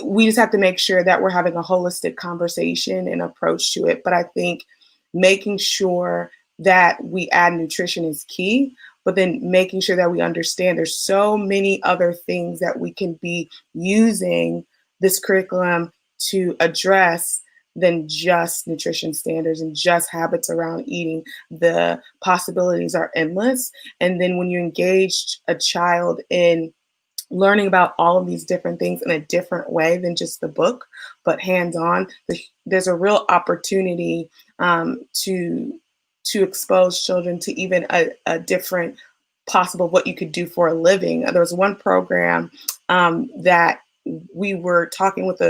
Speaker 5: we just have to make sure that we're having a holistic conversation and approach to it. But I think making sure that we add nutrition is key, but then making sure that we understand there's so many other things that we can be using this curriculum to address than just nutrition standards and just habits around eating. The possibilities are endless. And then when you engage a child in learning about all of these different things in a different way than just the book, but hands-on, there's a real opportunity to expose children to even a different possible what you could do for a living. There was one program that we were talking with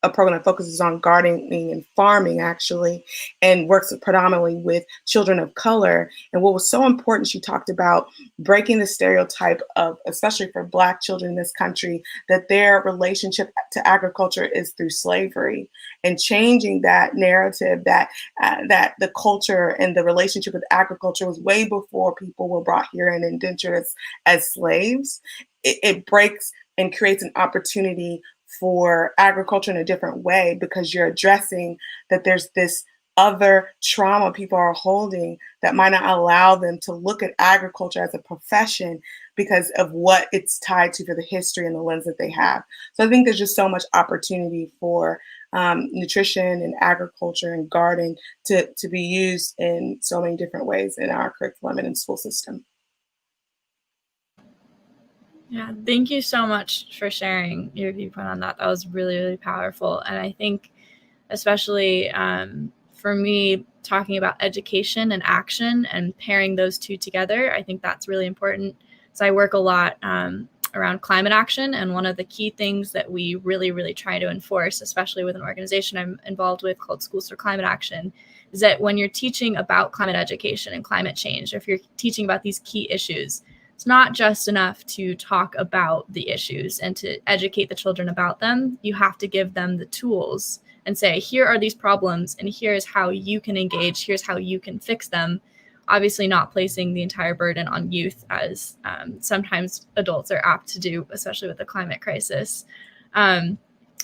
Speaker 5: a program that focuses on gardening and farming, actually, and works predominantly with children of color. And what was so important, she talked about breaking the stereotype of, especially for Black children in this country, that their relationship to agriculture is through slavery, and changing that narrative that the culture and the relationship with agriculture was way before people were brought here and indentured as slaves. It breaks and creates an opportunity for agriculture in a different way, because you're addressing that there's this other trauma people are holding that might not allow them to look at agriculture as a profession because of what it's tied to for the history and the lens that they have. So I think there's just so much opportunity for nutrition and agriculture and gardening to be used in so many different ways in our curriculum and in school system.
Speaker 1: Yeah, thank you so much for sharing your viewpoint on that. That was really, really powerful. And I think especially for me, talking about education and action and pairing those two together, I think that's really important. So I work a lot around climate action. And one of the key things that we really, really try to enforce, especially with an organization I'm involved with called Schools for Climate Action, is that when you're teaching about climate education and climate change, if you're teaching about these key issues, it's not just enough to talk about the issues and to educate the children about them. You have to give them the tools and say, here are these problems, and here's how you can engage, here's how you can fix them. Obviously not placing the entire burden on youth, as sometimes adults are apt to do, especially with the climate crisis. But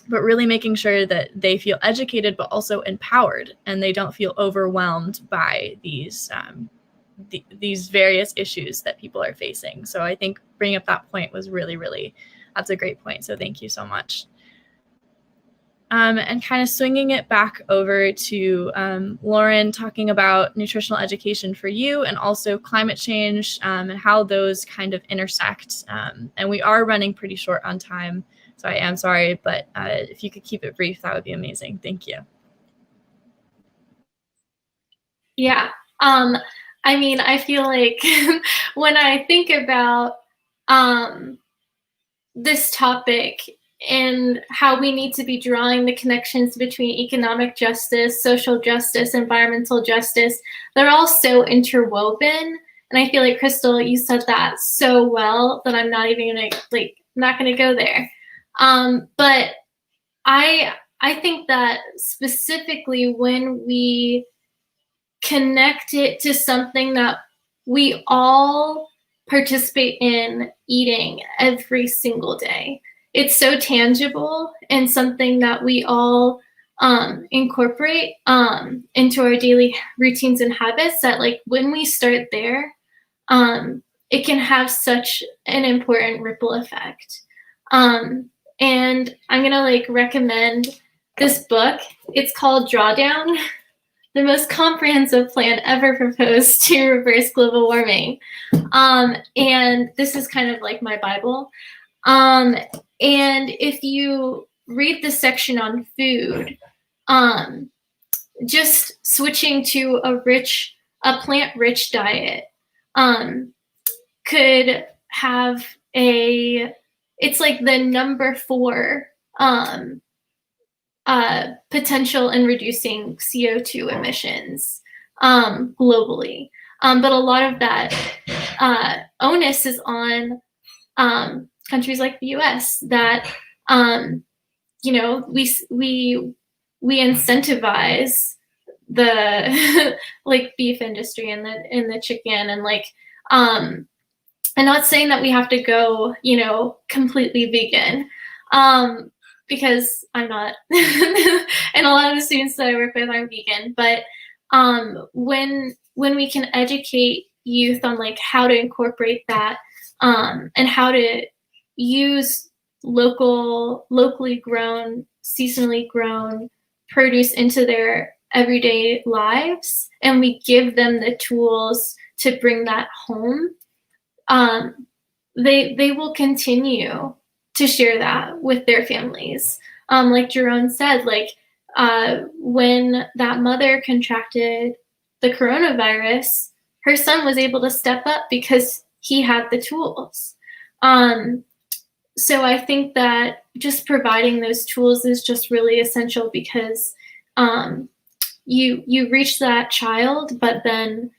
Speaker 1: really making sure that they feel educated, but also empowered, and they don't feel overwhelmed by these various issues that people are facing. So I think bringing up that point was really, really, that's a great point. So thank you so much. And kind of swinging it back over to Lauren, talking about nutritional education for you and also climate change and how those kind of intersect. And we are running pretty short on time, so I am sorry, but if you could keep it brief, that would be amazing. Thank you.
Speaker 4: Yeah. I mean, I feel like when I think about this topic and how we need to be drawing the connections between economic justice, social justice, environmental justice, they're all so interwoven. And I feel like, Crystal, you said that so well that I'm not even gonna go there. But I think that specifically when we connect it to something that we all participate in eating every single day, it's so tangible and something that we all incorporate into our daily routines and habits, that like when we start there, it can have such an important ripple effect. And I'm gonna recommend this book. It's called Drawdown, the most comprehensive plan ever proposed to reverse global warming. And this is kind of like my Bible. And if you read the section on food, just switching to a plant-rich diet could have it's like the number 4 potential in reducing CO2 emissions globally. But a lot of that onus is on countries like the US that, we incentivize the like beef industry and the chicken and I'm not saying that we have to go, completely vegan, because I'm not, and a lot of the students that I work with are vegan. But when we can educate youth on like how to incorporate that and how to use locally grown, seasonally grown produce into their everyday lives, and we give them the tools to bring that home, they will continue to share that with their families. Like Jerome said, when that mother contracted the coronavirus, her son was able to step up because he had the tools. So I think that just providing those tools is just really essential, because you reach that child, but then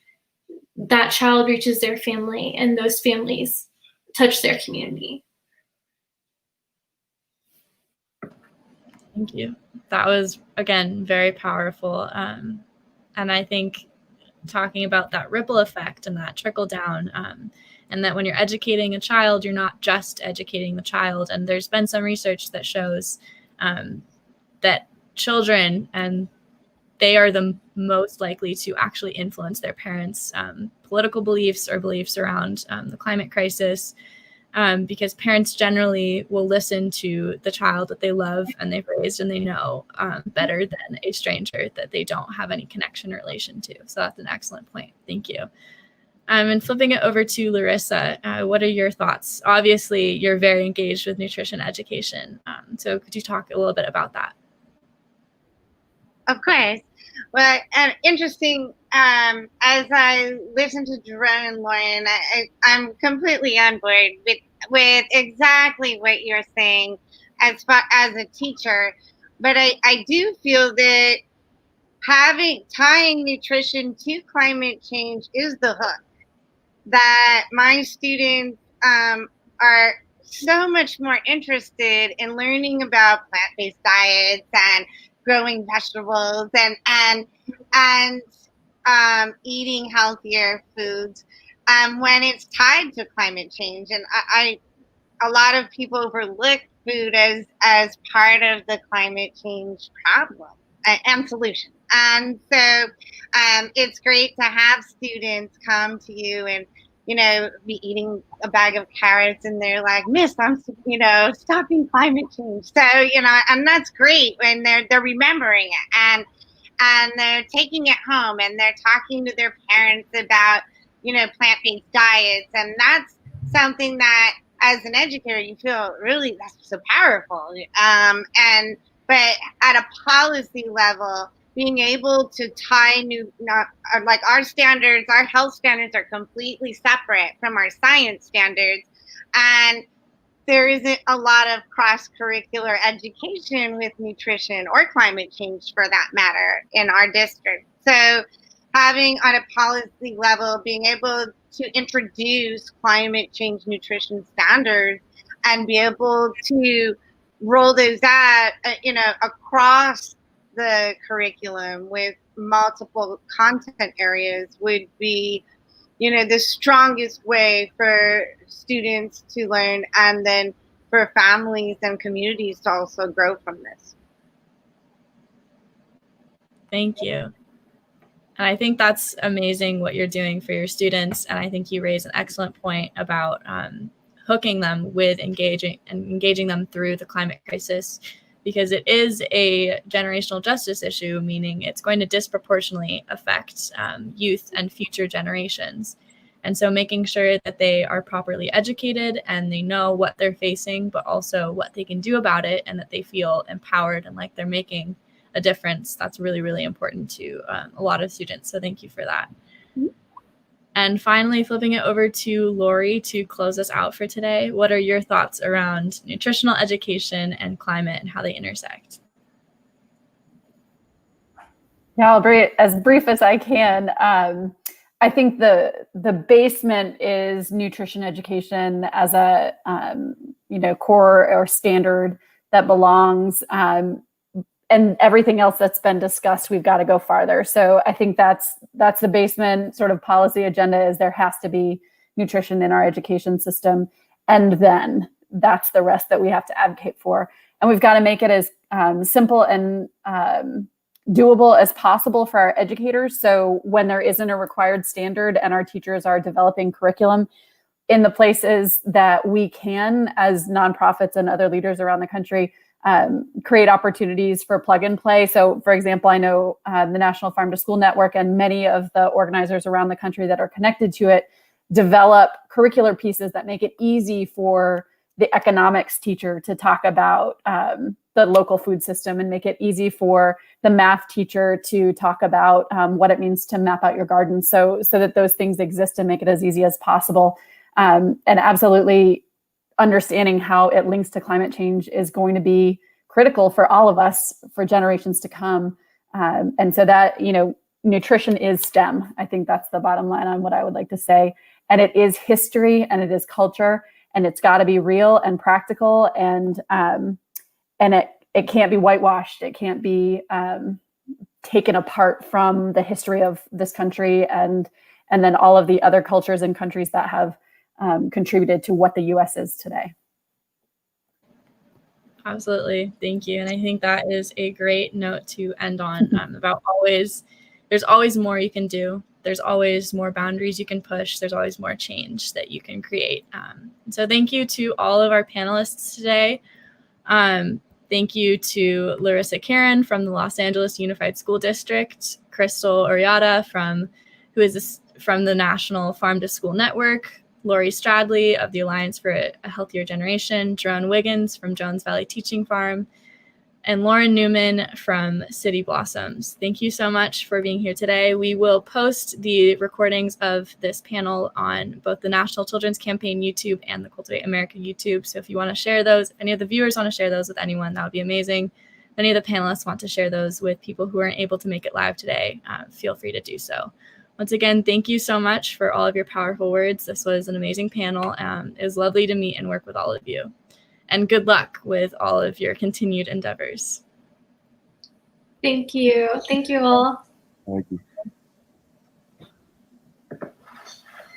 Speaker 4: that child reaches their family, and those families touch their community.
Speaker 1: Thank you. That was, again, very powerful. And I think talking about that ripple effect and that trickle down, and that when you're educating a child, you're not just educating the child. And there's been some research that shows that children, and they are the most likely to actually influence their parents' political beliefs or beliefs around the climate crisis, because parents generally will listen to the child that they love and they've raised and they know better than a stranger that they don't have any connection or relation to. So that's an excellent point. Thank you. And flipping it over to Larissa, what are your thoughts? Obviously, you're very engaged with nutrition education. So could you talk a little bit about that?
Speaker 3: Of course. Well, interesting. As I listen to Jerome and Lauren, I'm completely on board with exactly what you're saying as far as a teacher. But I do feel that tying nutrition to climate change is the hook. That my students are so much more interested in learning about plant-based diets and growing vegetables and eating healthier foods when it's tied to climate change. And a lot of people overlook food as part of the climate change problem and solution. And so it's great to have students come to you and, be eating a bag of carrots and they're like, Miss, I'm, stopping climate change. So, and that's great when they're remembering it and they're taking it home and they're talking to their parents about, plant-based diets. And that's something that as an educator, you feel really, that's so powerful. But at a policy level, being able to tie our standards, our health standards are completely separate from our science standards. And there isn't a lot of cross-curricular education with nutrition or climate change for that matter in our district. So having on a policy level, being able to introduce climate change nutrition standards and be able to roll those out, across the curriculum with multiple content areas would be, the strongest way for students to learn and then for families and communities to also grow from this.
Speaker 1: Thank you. And I think that's amazing what you're doing for your students. And I think you raise an excellent point about hooking them with engaging them through the climate crisis, because it is a generational justice issue, meaning it's going to disproportionately affect youth and future generations. And so making sure that they are properly educated and they know what they're facing, but also what they can do about it, and that they feel empowered and like they're making a difference. That's really, really important to a lot of students. So thank you for that. And finally, flipping it over to Lori to close us out for today. What are your thoughts around nutritional education and climate and how they intersect?
Speaker 6: Yeah, I'll be as brief as I can. I think the basement is nutrition education as a core or standard that belongs, and everything else that's been discussed, we've got to go farther. So I think that's the basement sort of policy agenda, is there has to be nutrition in our education system, and then that's the rest that we have to advocate for. And we've got to make it as simple and doable as possible for our educators. So when there isn't a required standard and our teachers are developing curriculum in the places that we can, as nonprofits and other leaders around the country, create opportunities for plug and play. So for example, I know the National Farm to School Network and many of the organizers around the country that are connected to it develop curricular pieces that make it easy for the economics teacher to talk about the local food system, and make it easy for the math teacher to talk about what it means to map out your garden, so that those things exist, and make it as easy as possible. And absolutely understanding how it links to climate change is going to be critical for all of us for generations to come. And so that, nutrition is STEM. I think that's the bottom line on what I would like to say. And it is history, and it is culture, and it's got to be real and practical, and it can't be whitewashed. It can't be taken apart from the history of this country and then all of the other cultures and countries that have contributed to what the U.S. is today.
Speaker 1: Absolutely. Thank you. And I think that is a great note to end on, about there's always more you can do. There's always more boundaries you can push. There's always more change that you can create. So thank you to all of our panelists today. Thank you to Larissa Karen from the Los Angeles Unified School District, Crystal Uriata from the National Farm to School Network, Lori Stradley of the Alliance for a Healthier Generation, Jerome Wiggins from Jones Valley Teaching Farm, and Lauren Newman from City Blossoms. Thank you so much for being here today. We will post the recordings of this panel on both the National Children's Campaign YouTube and the Cultivate America YouTube. So if you want to share those, if any of the viewers want to share those with anyone, that would be amazing. If any of the panelists want to share those with people who aren't able to make it live today, feel free to do so. Once again, thank you so much for all of your powerful words. This was an amazing panel. It was lovely to meet and work with all of you. And good luck with all of your continued endeavors.
Speaker 4: Thank you. Thank you all.
Speaker 2: Thank you.